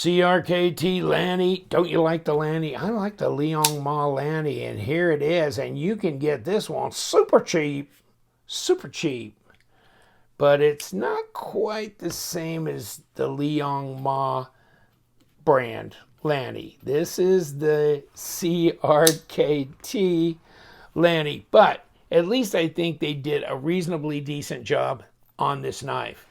CRKT Lanny. Don't you like the Lanny? I like the Liong Mah Lanny, and here it is. And you can get this one super cheap. Super cheap. But it's not quite the same as the Liong Mah brand Lanny. This is the CRKT Lanny. But at least I think they did a reasonably decent job on this knife.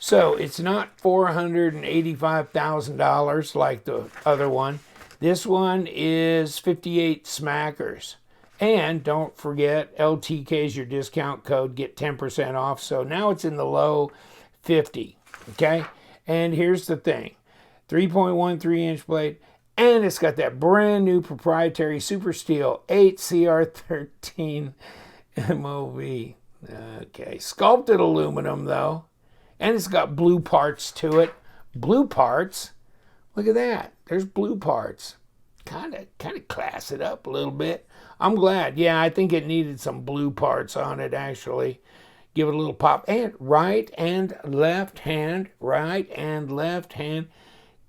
So it's not $485,000 like the other one. This one is 58 smackers. And don't forget, LTK is your discount code. Get 10% off. So now it's in the low 50. Okay? And here's the thing. 3.13-inch blade. And it's got that brand new proprietary Super Steel 8CR13 MOV. Okay. Sculpted aluminum, though. And it's got blue parts to it. Blue parts? Look at that. There's blue parts. Kind of class it up a little bit. I'm glad. Yeah, I think it needed some blue parts on it, actually. Give it a little pop. And right and left hand. Right and left hand.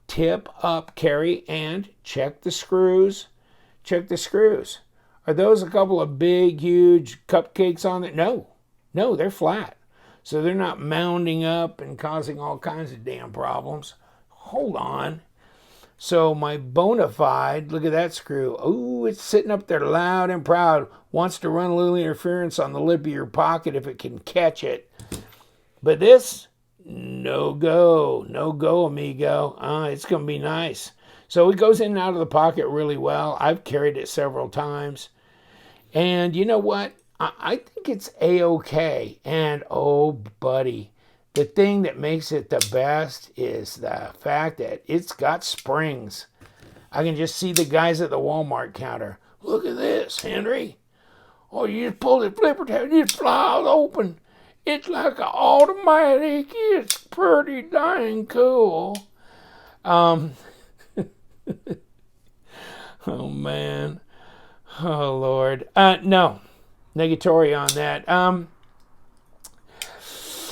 Tip up, carry, and check the screws. Check the screws. Are those a couple of big, huge cupcakes on it? No. No, they're flat. So they're not mounding up and causing all kinds of damn problems. Hold on. So my bona fide, look at that screw. Oh, it's sitting up there loud and proud. Wants to run a little interference on the lip of your pocket if it can catch it. But this, no go. No go, amigo. It's going to be nice. So it goes in and out of the pocket really well. I've carried it several times. And you know what? I think it's A-okay. And, oh, buddy, the thing that makes it the best is the fact that it's got springs. I can just see the guys at the Walmart counter. Look at this, Henry. Oh, you just pull the flipper tab, you just fly open. It's like an automatic. It's pretty dang cool. Oh, man. Oh, Lord. No. Negatory on that.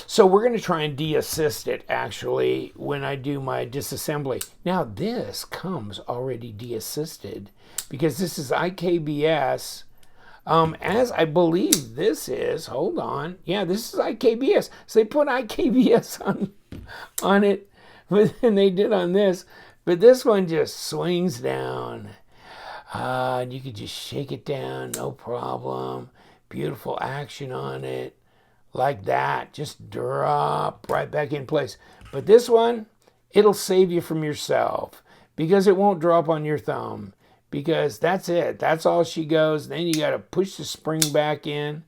So we're going to try and de-assist it, actually, when I do my disassembly. Now, this comes already de-assisted because this is IKBS, as I believe this is. Hold on. Yeah, this is IKBS. So they put IKBS on it, than they did on this. But this one just swings down. And you can just shake it down, no problem. Beautiful action on it. Like that. Just drop right back in place. But this one, it'll save you from yourself. Because it won't drop on your thumb. Because that's it. That's all she goes. Then you got to push the spring back in.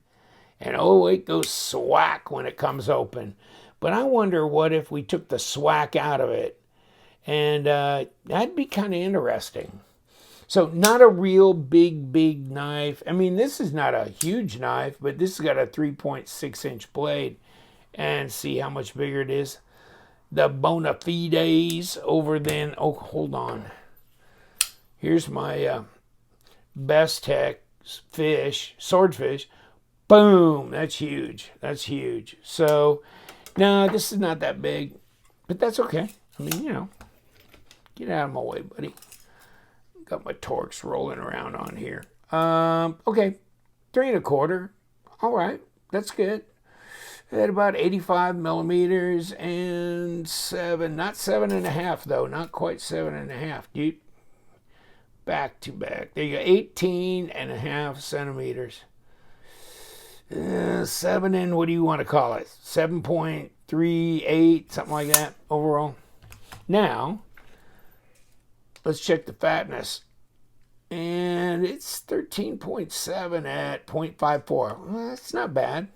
And oh, it goes swack when it comes open. But I wonder what if we took the swack out of it. And that'd be kind of interesting. So not a real big knife. I mean, this is not a huge knife, but this has got a 3.6-inch blade. And see how much bigger it is. The bona fides over then. Oh, hold on. Here's my Best Tech fish, swordfish. Boom. That's huge. That's huge. So, no, this is not that big. But that's okay. I mean, you know, get out of my way, buddy. Got my Torx rolling around on here. Okay, 3 1/4. All right, that's good. At about 85 millimeters and 7, not 7.5 though, not quite 7.5, dude. Back to back. There you go, 18.5 centimeters. 7 and what do you want to call it? 7.38, something like that overall. Now, let's check the fatness. And it's 13.7 at 0.54. Well, that's not bad.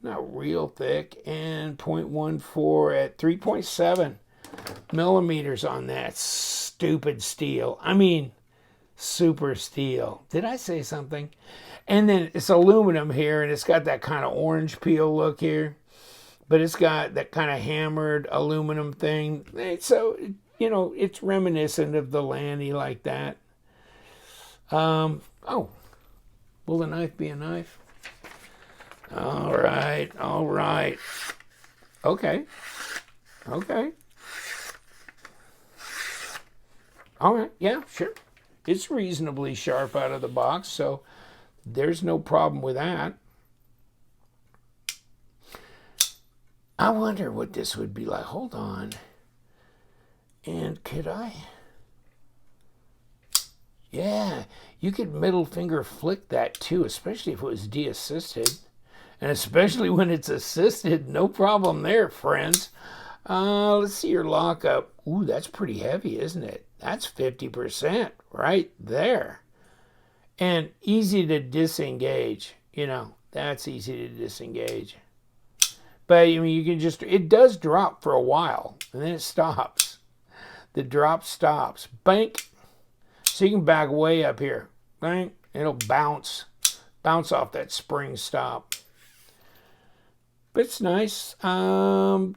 Not real thick. And 0.14 at 3.7 millimeters on that stupid steel. I mean, super steel. Did I say something? And then it's aluminum here, and it's got that kind of orange peel look here. But it's got that kind of hammered aluminum thing. So, you know, it's reminiscent of the Lanny like that. Oh, will the knife be a knife? All right. Okay. All right, yeah, sure. It's reasonably sharp out of the box, so there's no problem with that. I wonder what this would be like. Hold on. And could I? Yeah, you could middle finger flick that too, especially if it was de-assisted. And especially when it's assisted, no problem there, friends. Let's see your lockup. Ooh, that's pretty heavy, isn't it? That's 50% right there. And easy to disengage. You know, that's easy to disengage. But I mean, you can just, it does drop for a while, and then it stops. The drop stops. Bank. So you can back way up here. Bank. It'll bounce off that spring stop. But it's nice.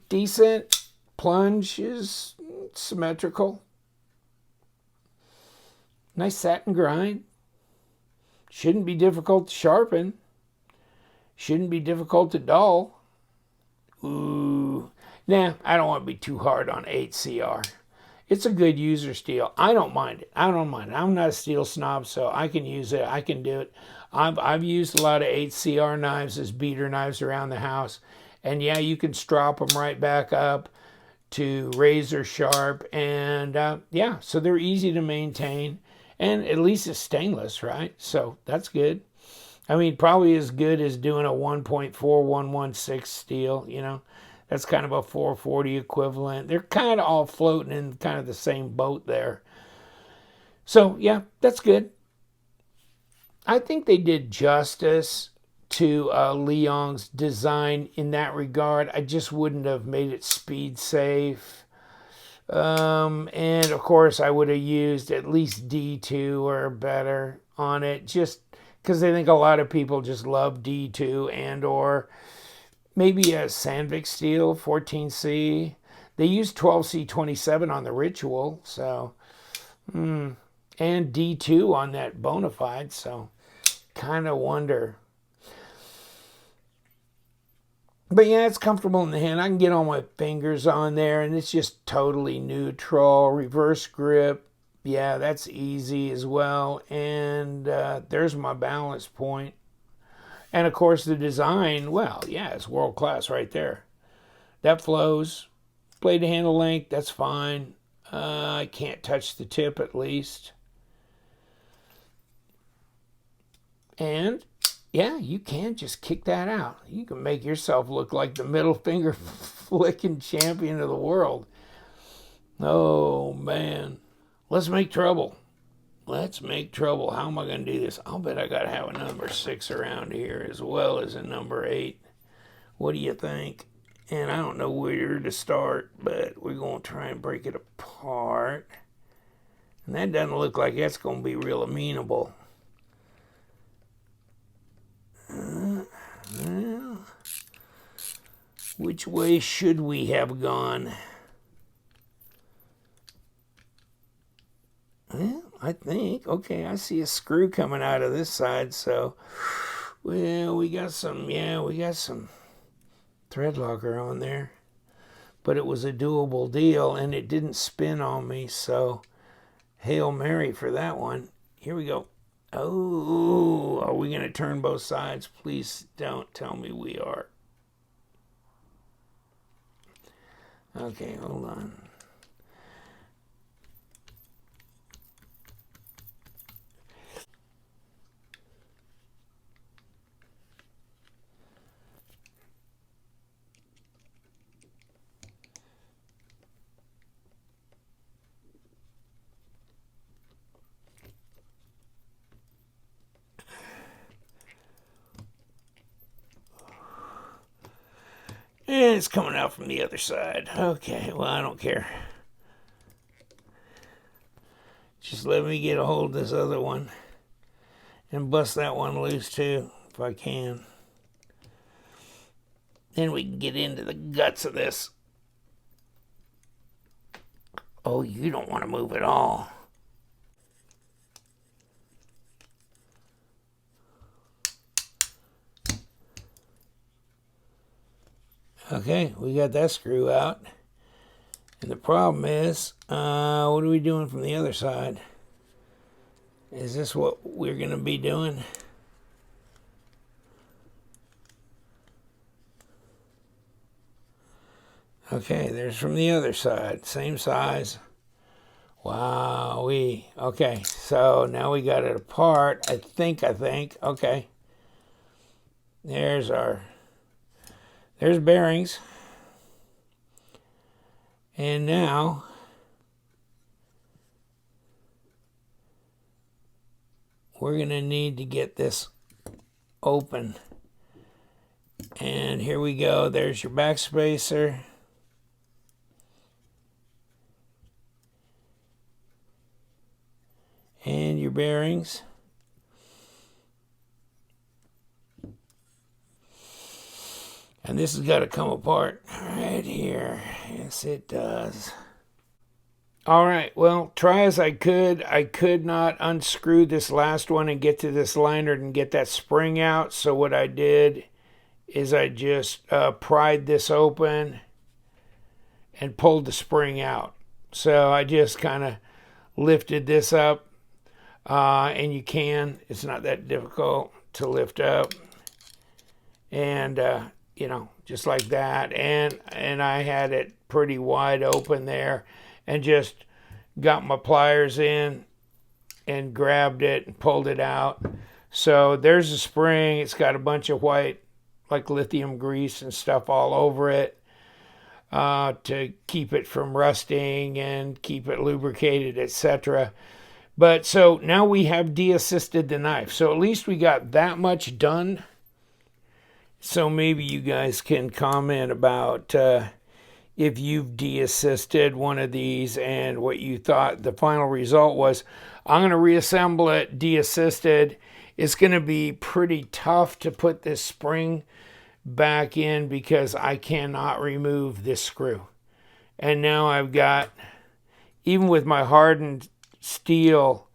Decent. Plunge is symmetrical. Nice satin grind. Shouldn't be difficult to sharpen. Shouldn't be difficult to dull. Ooh. Nah, I don't want to be too hard on 8CR. It's a good user steel. I don't mind it. I don't mind it. I'm not a steel snob, so I can use it. I can do it. I've used a lot of 8CR knives as beater knives around the house. And yeah, you can strop them right back up to razor sharp. And yeah, so they're easy to maintain. And at least it's stainless, right? So that's good. I mean, probably as good as doing a 1.4116 steel, you know. That's kind of a 440 equivalent. They're kind of all floating in kind of the same boat there. So, yeah, that's good. I think they did justice to Liong's design in that regard. I just wouldn't have made it speed safe. And, of course, I would have used at least D2 or better on it, just because I think a lot of people just love D2 and or maybe a Sandvik steel 14C. They use 12C27 on the Ritual, so and D2 on that Bonafide, so kind of wonder. But yeah, it's comfortable in the hand. I can get all my fingers on there, and it's just totally neutral. Reverse grip, yeah, that's easy as well. And there's my balance point. And of course the design, well, yeah, it's world class right there. That flows. Blade to handle length, that's fine. I can't touch the tip at least. And yeah, you can just kick that out. You can make yourself look like the middle finger flicking champion of the world. Oh man, let's make trouble. Let's make trouble. How am I going to do this? I'll bet I got to have a number 6 around here as well as a number 8. What do you think? And I don't know where to start, but we're going to try and break it apart. And that doesn't look like that's going to be real amenable. Well, which way should we have gone? Well, I think, okay, I see a screw coming out of this side, so, well, we got some thread locker on there. But it was a doable deal, and it didn't spin on me, so Hail Mary for that one. Here we go. Oh, are we going to turn both sides? Please don't tell me we are. Okay, hold on. And it's coming out from the other side. Okay, well, I don't care. Just let me get a hold of this other one and bust that one loose too, if I can. Then we can get into the guts of this. Oh, you don't want to move at all. Okay, we got that screw out. And the problem is, what are we doing from the other side? Is this what we're going to be doing? Okay, there's from the other side. Same size. Wowee. Okay, so now we got it apart. I think. Okay. There's bearings. And now we're going to need to get this open. And here we go. There's your back spacer. And your bearings. And this has got to come apart right here. Yes, it does. All right, well, try as I could not unscrew this last one and get to this liner and get that spring out. So what I did is I just pried this open and pulled the spring out. So I just kind of lifted this up, and it's not that difficult to lift up, and you know, just like that. And I had it pretty wide open there, and just got my pliers in and grabbed it and pulled it out. So there's a spring. It's got a bunch of white, like lithium grease and stuff all over it, to keep it from rusting and keep it lubricated, etc. But so now we have de-assisted the knife. So at least we got that much done. So maybe you guys can comment about if you've de-assisted one of these and what you thought the final result was. I'm going to reassemble it de-assisted. It's going to be pretty tough to put this spring back in because I cannot remove this screw. And now I've got, even with my hardened steel,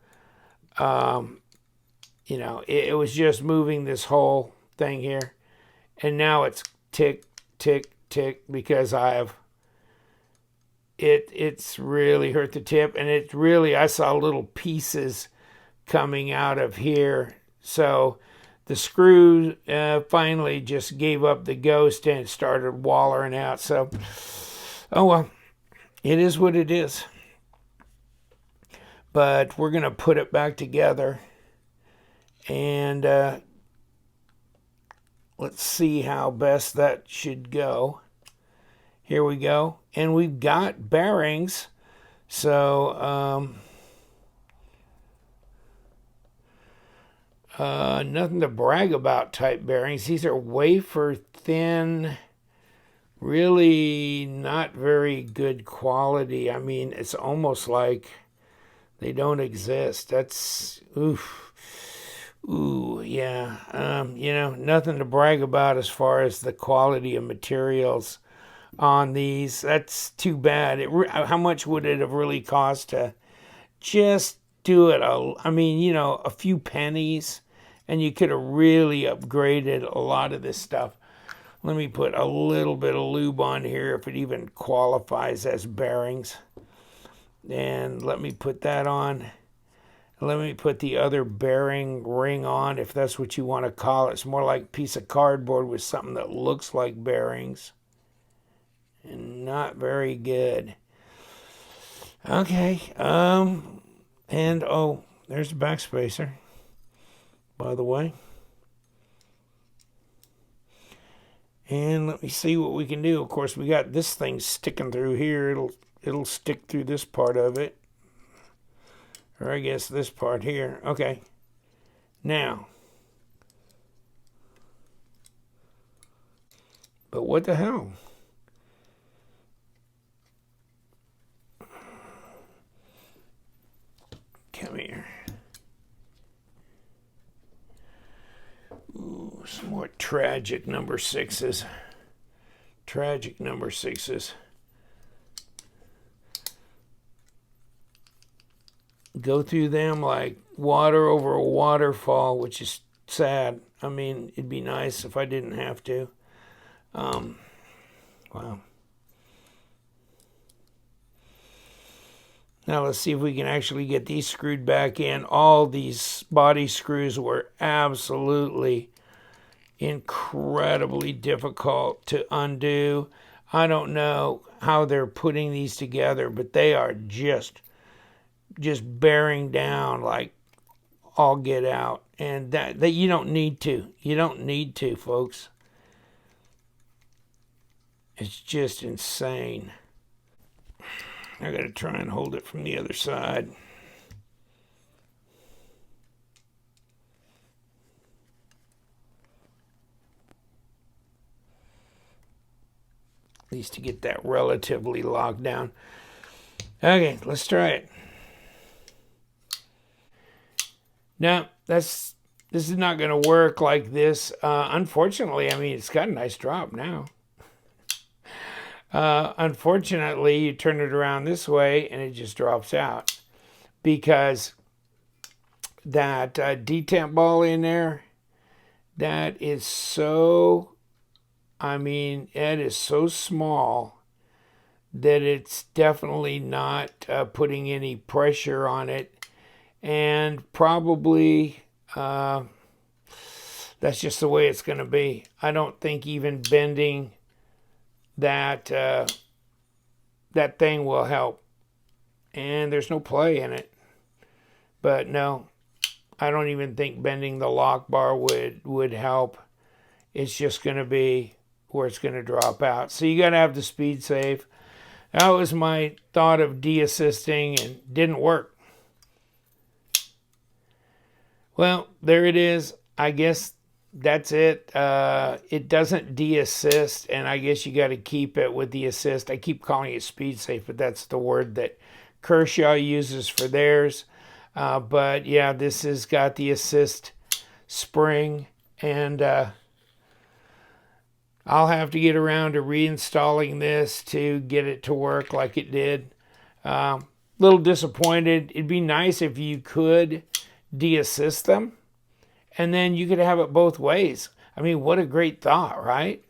you know, it was just moving this whole thing here. And now it's tick, tick, tick because it's really hurt the tip. And it's really, I saw little pieces coming out of here. So the screw finally just gave up the ghost and it started wallering out. So, oh well, it is what it is. But we're going to put it back together. And let's see how best that should go. Here we go. And we've got bearings. So, nothing to brag about type bearings. These are wafer thin, really not very good quality. I mean, it's almost like they don't exist. That's, oof. Ooh, yeah. You know, nothing to brag about as far as the quality of materials on these. That's too bad. How much would it have really cost to just do it? I mean, you know, a few pennies, and you could have really upgraded a lot of this stuff. Let me put a little bit of lube on here if it even qualifies as bearings. And let me put that on. Let me put the other bearing ring on, if that's what you want to call it. It's more like a piece of cardboard with something that looks like bearings. And not very good. Okay. And, oh, there's the back spacer, by the way. And let me see what we can do. Of course, we got this thing sticking through here. It'll stick through this part of it. Or I guess this part here. Okay. Now. But what the hell? Come here. Ooh, some more tragic number sixes. Tragic number sixes. Go through them like water over a waterfall, which is sad. I mean, it'd be nice if I didn't have to. Wow. Now let's see if we can actually get these screwed back in. All these body screws were absolutely incredibly difficult to undo. I don't know how they're putting these together, but they are just bearing down like all get out. And that you don't need to. You don't need to, folks. It's just insane. I gotta try and hold it from the other side. At least to get that relatively locked down. Okay, let's try it. Now, this is not going to work like this. Unfortunately, I mean, it's got a nice drop now. Unfortunately, you turn it around this way and it just drops out because that detemp ball in there, that is so, I mean, it is so small that it's definitely not putting any pressure on it. And probably that's just the way it's going to be. I don't think even bending that that thing will help. And there's no play in it. But no, I don't even think bending the lock bar would help. It's just going to be where it's going to drop out. So you got to have the speed save. That was my thought of de-assisting and didn't work. Well, there it is. I guess that's it. It doesn't de-assist, and I guess you got to keep it with the assist. I keep calling it speed safe, but that's the word that Kershaw uses for theirs. But yeah, this has got the assist spring, and I'll have to get around to reinstalling this to get it to work like it did. Little disappointed. It'd be nice if you could de-assist them, and then you could have it both ways. I mean, what a great thought, right?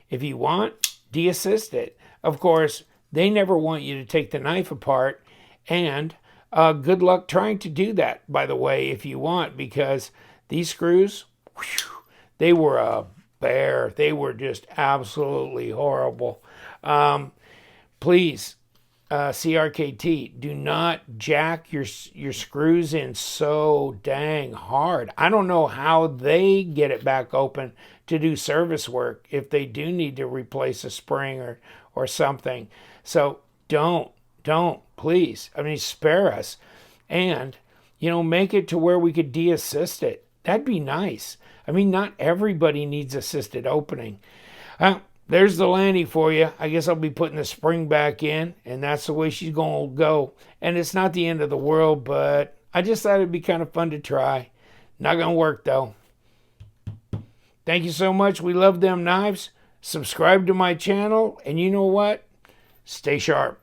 If you want, de-assist it. Of course, they never want you to take the knife apart, and good luck trying to do that, by the way, if you want, because these screws, whew, they were a bear. They were just absolutely horrible. Please, CRKT, do not jack your screws in so dang hard. I don't know how they get it back open to do service work if they do need to replace a spring or something. So don't, please. I mean, spare us. And, make it to where we could de-assist it. That'd be nice. I mean, not everybody needs assisted opening. There's the Lanny for you. I guess I'll be putting the spring back in, and that's the way she's going to go. And it's not the end of the world, but I just thought it'd be kind of fun to try. Not going to work, though. Thank you so much. We love them knives. Subscribe to my channel, and you know what? Stay sharp.